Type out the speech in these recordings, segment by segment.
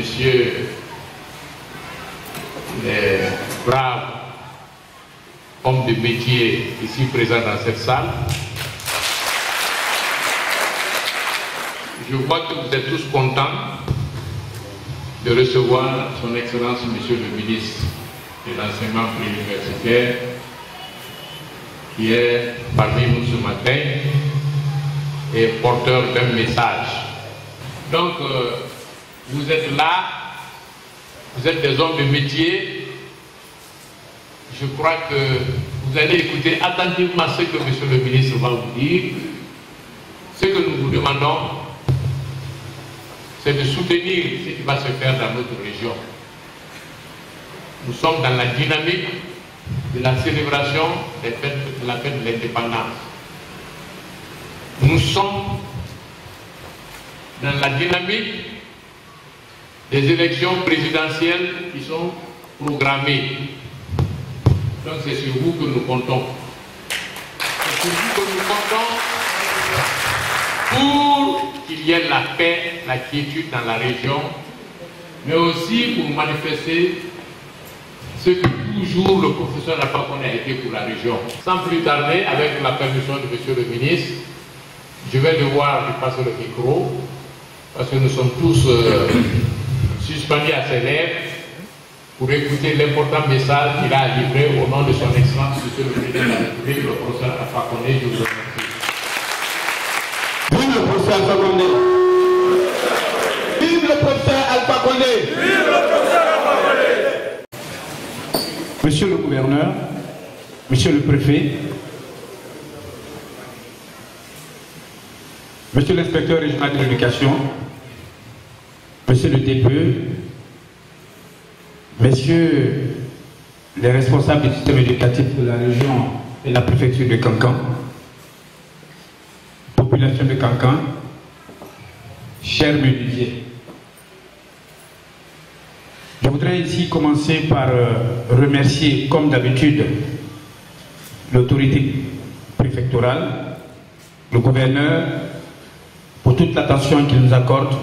messieurs les braves hommes de métier ici présents dans cette salle. Je vois que vous êtes tous contents de recevoir son Excellence Monsieur le ministre de l'Enseignement préuniversitaire qui est parmi nous ce matin et porteur d'un message. Donc, vous êtes là, vous êtes des hommes de métier. Je crois que vous allez écouter attentivement ce que Monsieur le ministre va vous dire. Ce que nous vous demandons, c'est de soutenir ce qui va se faire dans notre région. Nous sommes dans la dynamique de la célébration de la fête de l'indépendance. Nous sommes dans la dynamique des élections présidentielles qui sont programmées. Donc c'est sur vous que nous comptons. C'est sur vous que nous comptons pour qu'il y ait la paix, la quiétude dans la région, mais aussi pour manifester ce que toujours le professeur Alpha Condé a été pour la région. Sans plus tarder, avec la permission de Monsieur le ministre, je vais devoir lui passer le micro, parce que nous sommes tous suspendus à ses lèvres pour écouter l'important message qu'il a à livrer au nom de son Excellence, Monsieur le Président de la République, le professeur Alpha Condé. Je vous remercie. Vive le professeur Alpha Condé! Vive le professeur Alpha Condé! Vive le professeur Alpha Condé! Monsieur le gouverneur, Monsieur le préfet, Monsieur l'inspecteur régional de l'éducation, Monsieur le DPE, Messieurs les responsables du système éducatif de la région et la préfecture de Kankan, population de Kankan, chers menuisiers. Je voudrais ici commencer par remercier, comme d'habitude, l'autorité préfectorale, le gouverneur, pour toute l'attention qu'il nous accorde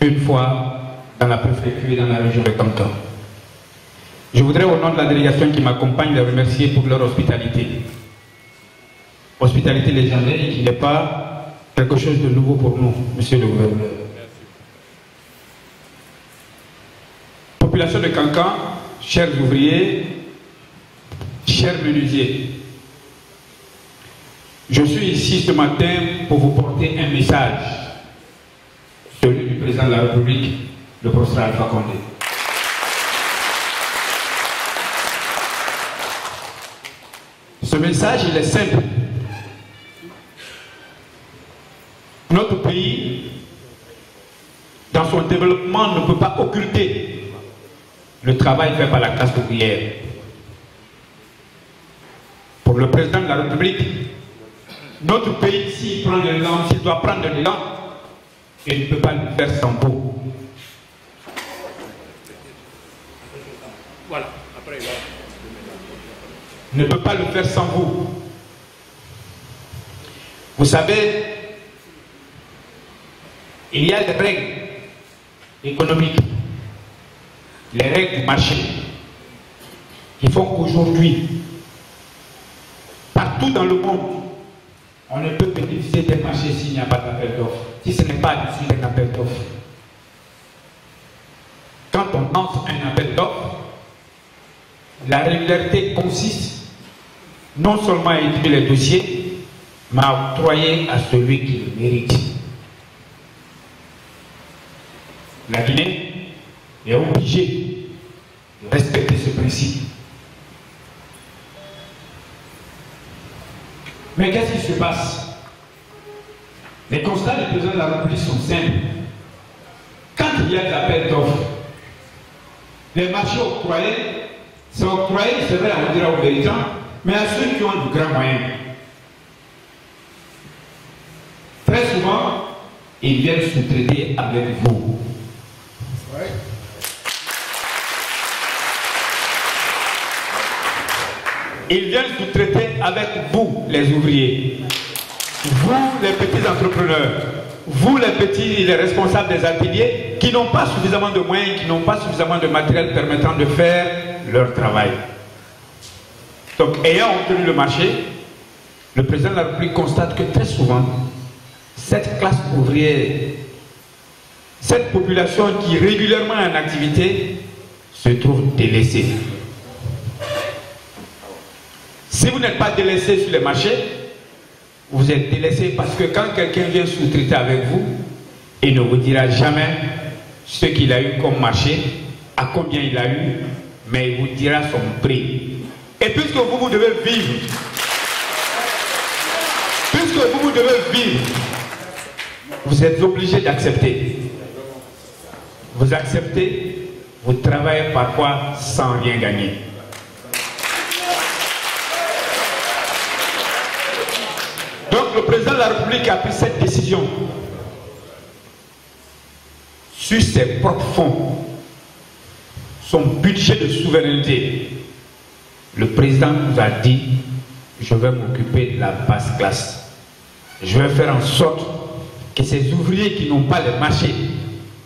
une fois dans la préfecture et dans la région de Kankan. Je voudrais, au nom de la délégation qui m'accompagne, les remercier pour leur hospitalité. Hospitalité légendaire et qui n'est pas quelque chose de nouveau pour nous, monsieur le gouverneur. Population de Kankan, chers ouvriers, chers menuisiers, je suis ici ce matin pour vous porter un message, celui du président de la République, le professeur Alpha Condé. Ce message, il est simple. Notre pays, dans son développement, ne peut pas occulter le travail fait par la classe ouvrière. Pour le président de la République, notre pays, s'il prend de l'élan, s'il doit prendre de l'élan, il ne peut pas le faire sans vous. Voilà, après, ne peut pas le faire sans vous. Vous savez, il y a des règles économiques, les règles du marché, qui font qu'aujourd'hui, partout dans le monde, on ne peut bénéficier des marchés s'il n'y a pas d'appel d'offres, si ce n'est pas issu d'un appel d'offres. Quand on lance un appel d'offres, la régularité consiste non seulement à étudier les dossiers, mais à octroyer à celui qui le mérite. La Guinée est obligée de respecter ce principe. Mais qu'est-ce qui se passe? Les constats du président de la République sont simples. Quand il y a des appels d'offres, les marchés octroyés, c'est octroyé, c'est vrai, on dira aux méritants, mais à ceux qui ont de grands moyens. Très souvent, ils viennent sous-traiter avec vous. Ouais. Ils viennent sous-traiter avec vous, les ouvriers. Vous, les petits entrepreneurs. Vous, les petits, les responsables des ateliers qui n'ont pas suffisamment de moyens, qui n'ont pas suffisamment de matériel permettant de faire leur travail. Donc, ayant obtenu le marché, le président de la République constate que très souvent, cette classe ouvrière, cette population qui est régulièrement en activité, se trouve délaissée. Si vous n'êtes pas délaissé sur les marchés, vous êtes délaissé parce que quand quelqu'un vient sous-traiter avec vous, il ne vous dira jamais ce qu'il a eu comme marché, à combien il a eu, mais il vous dira son prix. Et puisque vous devez vivre, vous êtes obligé d'accepter. Vous acceptez, vous travaillez parfois sans rien gagner. Donc le président de la République a pris cette décision sur ses propres fonds, son budget de souveraineté. Le président nous a dit, je vais m'occuper de la basse classe. Je vais faire en sorte que ces ouvriers qui n'ont pas les marchés,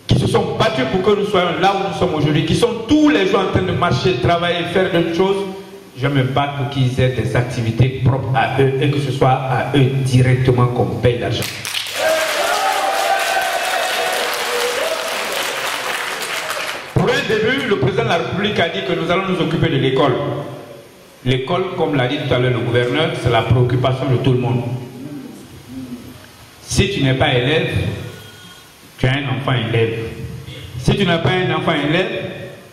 qui se sont battus pour que nous soyons là où nous sommes aujourd'hui, qui sont tous les jours en train de marcher, travailler, faire d'autres choses, je me bats pour qu'ils aient des activités propres à eux et que ce soit à eux directement qu'on paye l'argent. Pour un début, le président de la République a dit que nous allons nous occuper de l'école. L'école, comme l'a dit tout à l'heure le gouverneur, c'est la préoccupation de tout le monde. Si tu n'es pas élève, tu as un enfant élève. Si tu n'as pas un enfant élève,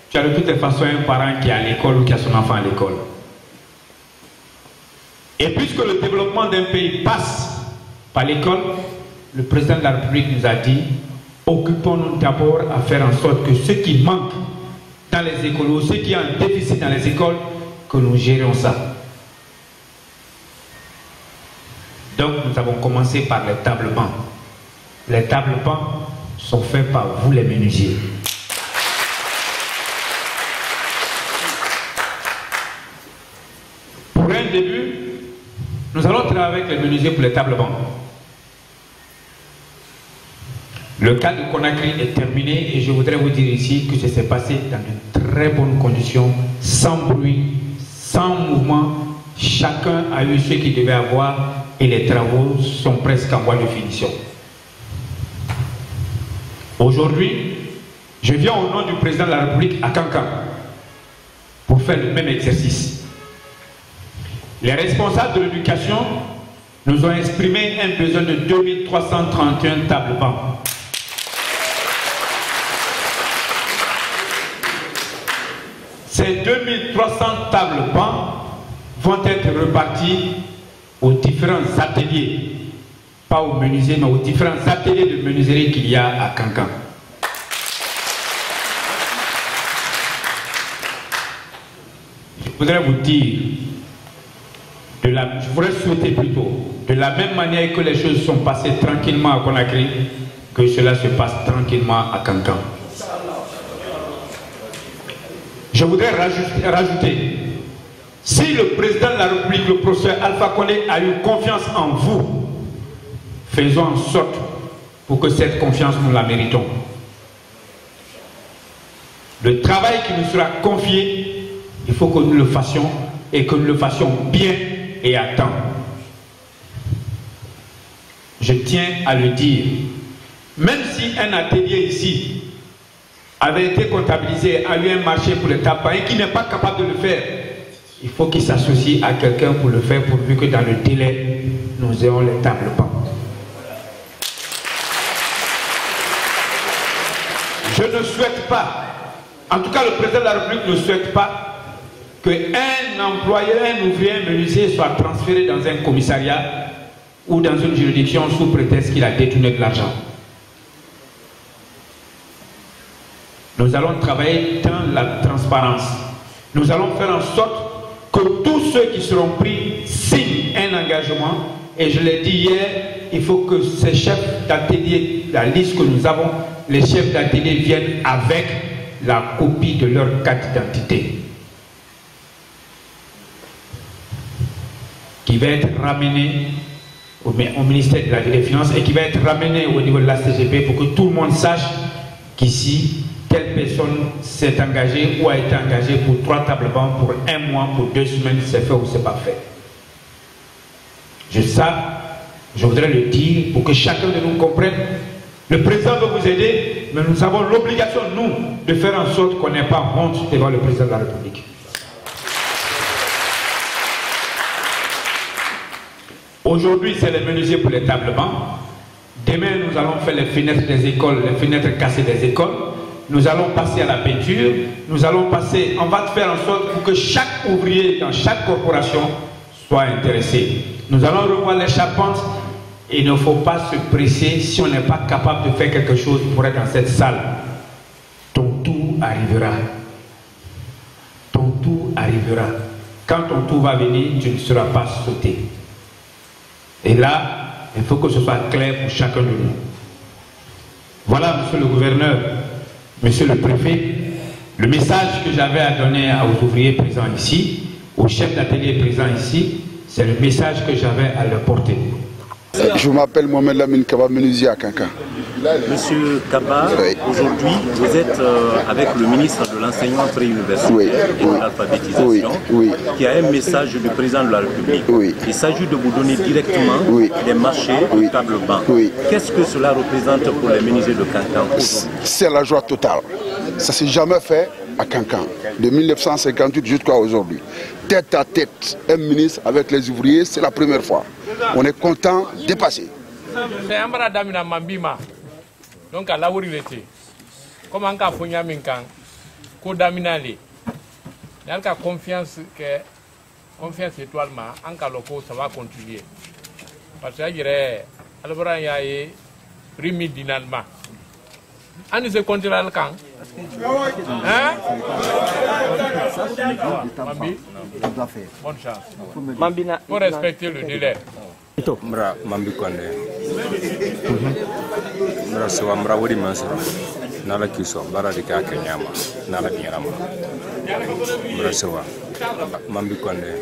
tu as de toutes les façons un parent qui est à l'école ou qui a son enfant à l'école. Et puisque le développement d'un pays passe par l'école, le président de la République nous a dit, occupons-nous d'abord à faire en sorte que ce qui manque dans les écoles ou ce qui est en déficit dans les écoles, que nous gérions ça. Donc nous avons commencé par les tables bancs. Les tables bancs sont faits par vous les menuisiers. Pour un début, nous allons travailler avec les menuisiers pour les tables bancs. Le cas de Conakry est terminé et je voudrais vous dire ici que ça s'est passé dans de très bonnes conditions, sans bruit, sans mouvement. Chacun a eu ce qu'il devait avoir et les travaux sont presque en voie de finition. Aujourd'hui, je viens au nom du président de la République à Kankan pour faire le même exercice. Les responsables de l'éducation nous ont exprimé un besoin de 2331 tables bancs. Ces 2300 tables bancs vont être repartis aux différents ateliers, pas aux menuisiers, mais aux différents ateliers de menuiserie qu'il y a à Kankan. Je voudrais vous dire, je voudrais souhaiter plutôt, de la même manière que les choses sont passées tranquillement à Conakry, que cela se passe tranquillement à Kankan. Je voudrais rajouter, si le président de la République, le professeur Alpha Condé, a eu confiance en vous, faisons en sorte pour que cette confiance nous la méritons. Le travail qui nous sera confié, il faut que nous le fassions et que nous le fassions bien et à temps. Je tiens à le dire, même si un atelier ici avait été comptabilisé, a eu un marché pour les tables et qui n'est pas capable de le faire, il faut qu'il s'associe à quelqu'un pour le faire, pourvu que dans le délai, nous ayons les tables bancs. Je ne souhaite pas, en tout cas le président de la République ne souhaite pas qu'un employé, un ouvrier, un menuisier soit transféré dans un commissariat ou dans une juridiction sous prétexte qu'il a détourné de l'argent. Nous allons travailler dans la transparence. Nous allons faire en sorte que tous ceux qui seront pris signent un engagement. Et je l'ai dit hier, il faut que ces chefs d'atelier, la liste que nous avons, les chefs d'atelier viennent avec la copie de leur carte d'identité, qui va être ramenée au ministère de la Finances et qui va être ramenée au niveau de la CGP pour que tout le monde sache qu'ici, telle personne s'est engagée ou a été engagée pour 3 tables bancs, pour 1 mois, pour 2 semaines, c'est fait ou c'est pas fait. Je voudrais le dire pour que chacun de nous comprenne. Le président veut vous aider, mais nous avons l'obligation, nous, de faire en sorte qu'on n'ait pas honte devant le président de la République. Aujourd'hui, c'est les menuisiers pour les tables bancs. Demain, nous allons faire les fenêtres des écoles, les fenêtres cassées des écoles. Nous allons passer à la peinture. Nous allons passer, on va faire en sorte pour que chaque ouvrier dans chaque corporation soit intéressé. Nous allons revoir les charpentes. Il ne faut pas se presser si on n'est pas capable de faire quelque chose pour être dans cette salle. Ton tour arrivera. Ton tour arrivera. Quand ton tour va venir, tu ne seras pas sauté. Et là, il faut que ce soit clair pour chacun de nous. Voilà, monsieur le gouverneur, monsieur le préfet, le message que j'avais à donner aux ouvriers présents ici, aux chefs d'atelier présents ici, c'est le message que j'avais à leur porter. Je m'appelle Mohamed Lamine Kaba, menuisier à Kankan. Monsieur Kaba, oui. Aujourd'hui, vous êtes avec le ministre de l'enseignement préuniversitaire oui. Et de l'alphabétisation, oui. Qui a un message du président de la République. Oui. Il s'agit de vous donner directement des marchés de table banc. Oui. Qu'est-ce que cela représente pour les menuisiers de Kankan? C'est la joie totale. Ça ne s'est jamais fait à Kankan, de 1958 jusqu'à aujourd'hui. Tête à tête, un ministre avec les ouvriers, c'est la première fois. On est content de passer. C'est un bras d'amina mambima. Donc à la ourilité. Comme en cas fournia minkan, codaminali. Il y a confiance étoilement, en cas loco, ça va continuer. Parce que je dirais, alors il y a primi dinalement. On se continue le camp. Hein? Mambi, bonne chance. Pour respecter le délai. Mra Mambi Konde. Mra Sewa Mra Wodi Mansura. Nala Kiso, Bara de Kakanyama, Nala Nyama. Mra Sewa Mambi Konde.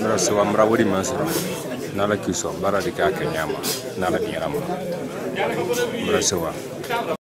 Mra Sewa Mra Wodi Mansura. Nala Kiso, Bara de Kakanyama, Nala Nyama. Mra Sewa.